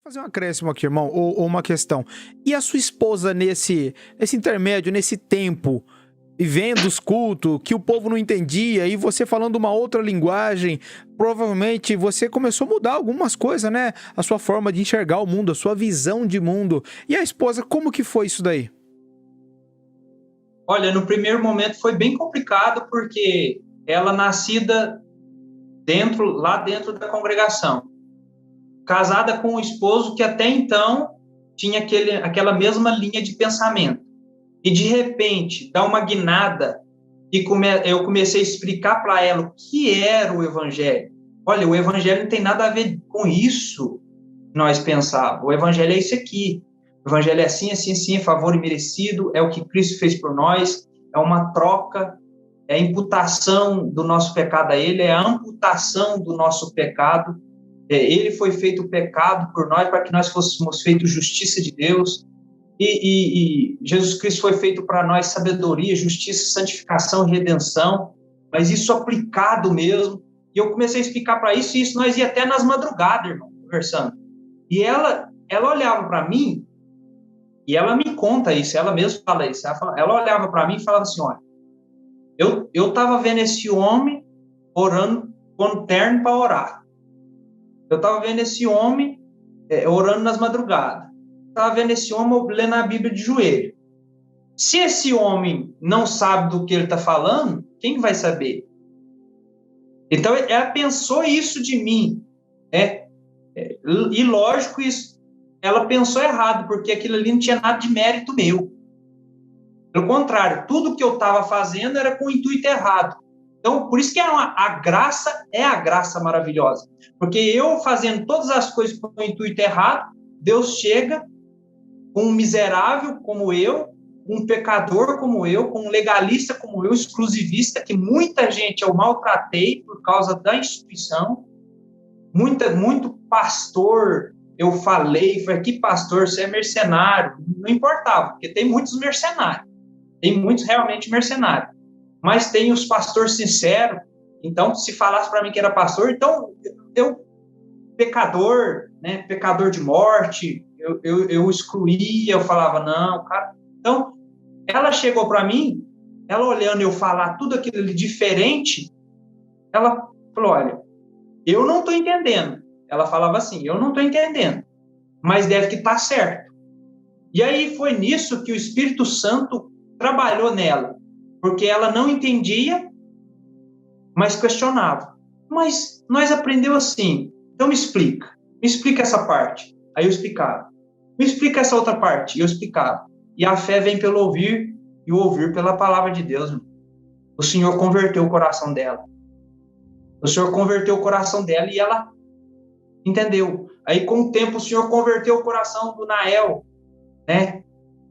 Fazer um acréscimo aqui, irmão, ou uma questão. E a sua esposa nesse intermédio, nesse tempo, e vendo os cultos, que o povo não entendia, e você falando uma outra linguagem, provavelmente você começou a mudar algumas coisas, né? A sua forma de enxergar o mundo, a sua visão de mundo. E a esposa, como que foi isso daí? Olha, no primeiro momento foi bem complicado, porque ela nascida lá dentro da congregação, casada com um esposo que até então tinha aquela mesma linha de pensamento. E de repente, dá uma guinada e eu comecei a explicar para ela o que era o evangelho. Olha, o evangelho não tem nada a ver com isso que nós pensávamos. O evangelho é isso aqui. O evangelho é assim, assim, assim, é favor imerecido, é o que Cristo fez por nós, é uma troca, é a imputação do nosso pecado a Ele, é a amputação do nosso pecado. Ele foi feito pecado por nós para que nós fôssemos feitos justiça de Deus. E Jesus Cristo foi feito para nós sabedoria, justiça, santificação e redenção, mas isso aplicado mesmo. E eu comecei a explicar para isso, e isso nós ia até nas madrugadas, irmão, conversando. E ela olhava para mim, e ela me conta isso, ela mesma fala isso. Ela olhava para mim e falava assim: olha, eu estava vendo esse homem orando com terno para orar. Eu estava vendo esse homem orando nas madrugadas. Estava vendo esse homem lendo a Bíblia de joelho. Se esse homem não sabe do que ele está falando, quem vai saber? Então, ela pensou isso de mim. E lógico, ela pensou errado, porque aquilo ali não tinha nada de mérito meu. Pelo contrário, tudo que eu estava fazendo era com o intuito errado. Então, por isso que a graça é a graça maravilhosa. Porque eu fazendo todas as coisas com o intuito errado, Deus chega com um miserável como eu, um pecador como eu, com um legalista como eu, exclusivista, que muita gente eu maltratei por causa da instituição, muito pastor eu falei que pastor, você é mercenário, não importava, porque tem muitos mercenários, tem muitos realmente mercenários, mas tem os pastores sinceros. Então, se falasse para mim que era pastor, então eu pecador, né, pecador de morte, eu excluía, eu falava, não, cara. Então, ela chegou para mim, ela olhando eu falar tudo aquilo ali diferente, ela falou: olha, eu não estou entendendo. Ela falava assim: eu não estou entendendo, mas deve que estar certo. E aí foi nisso que o Espírito Santo trabalhou nela, porque ela não entendia, mas questionava. Mas nós aprendeu assim, então me explica essa parte. Aí eu explicava. Me explica essa outra parte. E eu explicava. E a fé vem pelo ouvir, e o ouvir pela palavra de Deus. O Senhor converteu o coração dela. O Senhor converteu o coração dela e ela entendeu. Aí, com o tempo, o Senhor converteu o coração do Nael, né?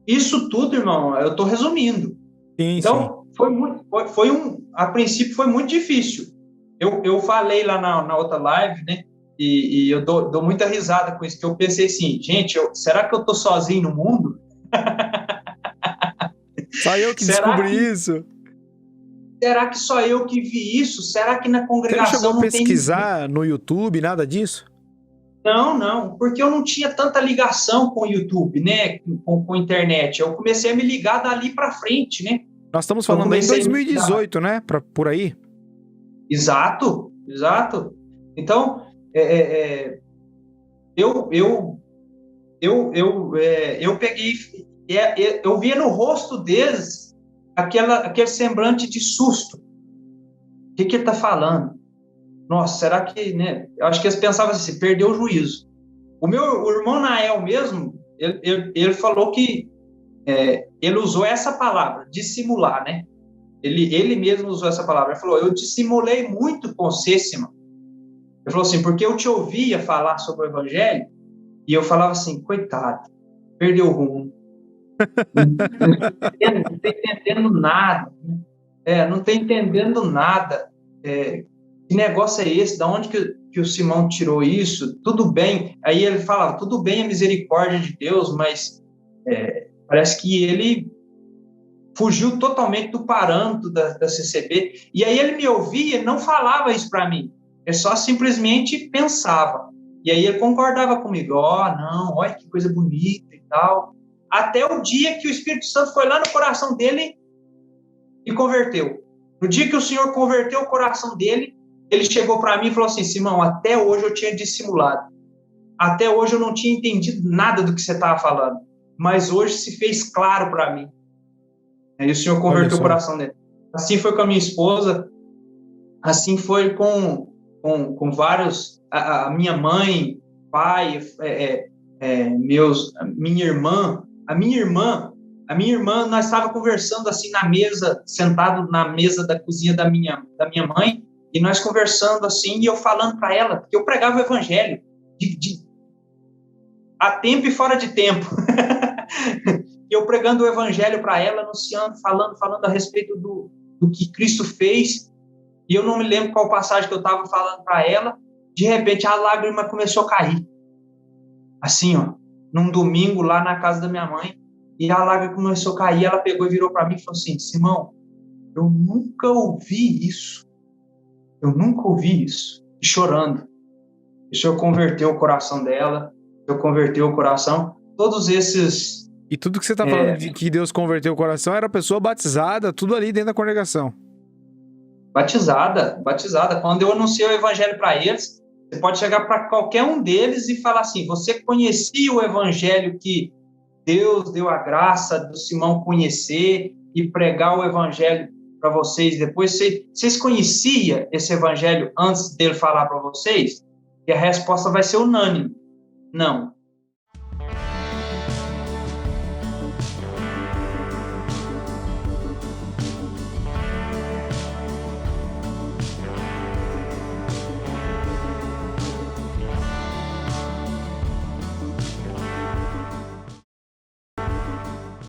Isso tudo, irmão, eu estou resumindo. Sim, então, sim. A princípio foi muito difícil. Eu falei lá na outra live, né? E eu dou muita risada com isso, que eu pensei assim, gente, será que eu estou sozinho no mundo? Só eu que descobri isso. Será que só eu que vi isso? Será que na congregação Você não chegou a pesquisar tem... no YouTube, nada disso? Não, porque eu não tinha tanta ligação com o YouTube, né? Com a internet. Eu comecei a me ligar dali para frente, né? Nós estamos falando em 2018, né? Por aí. Exato. Então, eu peguei, eu via no rosto deles aquele semblante de susto. O que ele está falando? Nossa, será que, né? Eu acho que eles pensavam assim, perdeu o juízo. O irmão Nael mesmo, ele falou que ele usou essa palavra, dissimular, né? Ele mesmo usou essa palavra. Ele falou: eu dissimulei muito com você, Simão. Ele falou assim, porque eu te ouvia falar sobre o evangelho e eu falava assim, coitado, perdeu o rumo. Não está entendendo nada. Não está entendendo nada. Que negócio é esse? Da onde que o Simão tirou isso? Tudo bem. Aí ele falava, tudo bem a misericórdia de Deus, mas parece que ele fugiu totalmente do parâmetro da CCB. E aí ele me ouvia, ele não falava isso para mim. Ele só simplesmente pensava. E aí ele concordava comigo, não, olha que coisa bonita e tal. Até o dia que o Espírito Santo foi lá no coração dele e converteu. No dia que o Senhor converteu o coração dele, ele chegou para mim e falou assim, Simão, até hoje eu tinha dissimulado. Até hoje eu não tinha entendido nada do que você estava falando. Mas hoje se fez claro para mim. Aí o Senhor converteu o coração dele. Assim foi com a minha esposa, assim foi com vários, a minha mãe, pai, minha irmã, nós estávamos conversando assim na mesa, sentado na mesa da cozinha da minha mãe, e nós conversando assim, e eu falando para ela, porque eu pregava o evangelho, a tempo e fora de tempo. Eu pregando o evangelho para ela, anunciando, falando a respeito do que Cristo fez, e eu não me lembro qual passagem que eu estava falando para ela, de repente a lágrima começou a cair. Assim, num domingo lá na casa da minha mãe, e a lágrima começou a cair, ela pegou e virou para mim e falou assim, Simão, eu nunca ouvi isso. E chorando. O Senhor converteu o coração dela, todos esses... E tudo que você está falando de que Deus converteu o coração era a pessoa batizada, tudo ali dentro da congregação. Batizada. Quando eu anunciei o evangelho para eles, você pode chegar para qualquer um deles e falar assim, você conhecia o evangelho que Deus deu a graça do Simão conhecer e pregar o evangelho para vocês depois? Vocês conheciam esse evangelho antes dele falar para vocês? E a resposta vai ser unânime. Não.